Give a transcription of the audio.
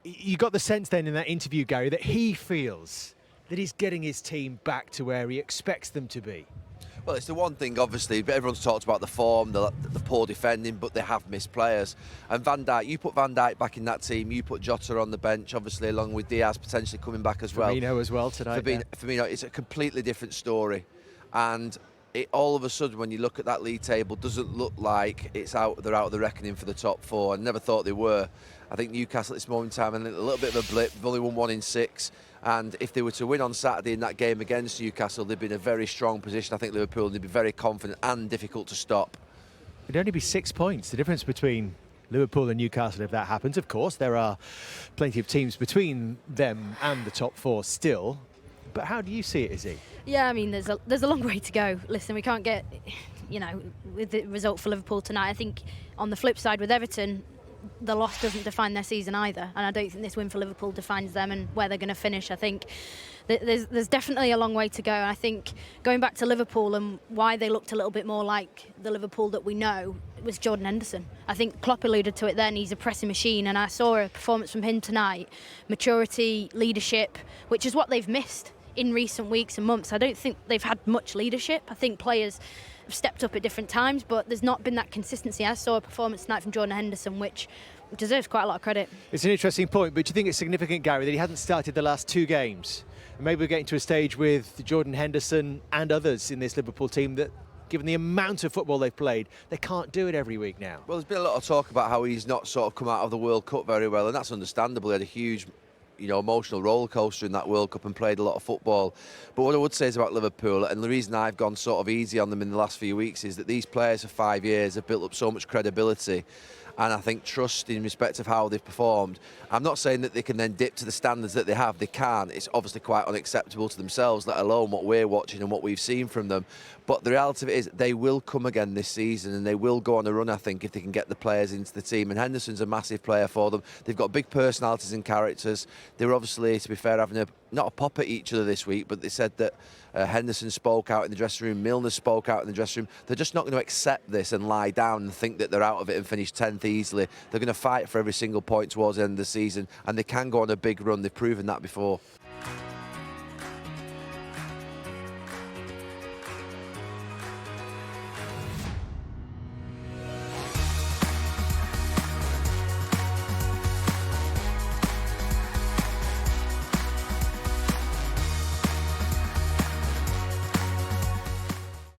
You got the sense then in that interview, Gary, that he feels that he's getting his team back to where he expects them to be. Well, it's the one thing, obviously, everyone's talked about the form, the poor defending, but they have missed players. And Van Dijk, you put Van Dijk back in that team, you put Jota on the bench, obviously, along with Diaz potentially coming back as well. Firmino as well tonight. Firmino, it's a completely different story. And all of a sudden, when you look at that league table, doesn't look like they're out of the reckoning for the top four. I never thought they were. I think Newcastle at this moment in time, and a little bit of a blip, they've only won 1 in 6. And if they were to win on Saturday in that game against Newcastle, they'd be in a very strong position. I think Liverpool, they'd be very confident and difficult to stop. It'd only be 6 points, the difference between Liverpool and Newcastle if that happens. Of course, there are plenty of teams between them and the top four still. But how do you see it, Izzy? Yeah, I mean, there's a long way to go. Listen, we can't get, with the result for Liverpool tonight. I think on the flip side with Everton, the loss doesn't define their season either, and I don't think this win for Liverpool defines them and where they're going to finish. I think there's definitely a long way to go, and I think going back to Liverpool and why they looked a little bit more like the Liverpool that we know, it was Jordan Henderson. I think Klopp alluded to it then, he's a pressing machine, and I saw a performance from him tonight, maturity, leadership, which is what they've missed in recent weeks and months. I don't think they've had much leadership. I think players have stepped up at different times, but there's not been that consistency. I saw a performance tonight from Jordan Henderson, which deserves quite a lot of credit. It's an interesting point, but do you think it's significant, Gary, that he hadn't started the last 2 games? And maybe we're getting to a stage with Jordan Henderson and others in this Liverpool team that, given the amount of football they've played, they can't do it every week now. Well, there's been a lot of talk about how he's not sort of come out of the World Cup very well, and that's understandable. He had a huge emotional roller coaster in that World Cup and played a lot of football. But what I would say is about Liverpool, and the reason I've gone sort of easy on them in the last few weeks, is that these players for 5 years have built up so much credibility and I think trust in respect of how they've performed. I'm not saying that they can then dip to the standards that they have. They can. It's obviously quite unacceptable to themselves, let alone what we're watching and what we've seen from them. But the reality of it is they will come again this season and they will go on a run, I think, if they can get the players into the team. And Henderson's a massive player for them. They've got big personalities and characters. They were obviously, to be fair, having not a pop at each other this week, but they said that Henderson spoke out in the dressing room, Milner spoke out in the dressing room. They're just not going to accept this and lie down and think that they're out of it and finish 10th easily. They're going to fight for every single point towards the end of the season, and they can go on a big run. They've proven that before.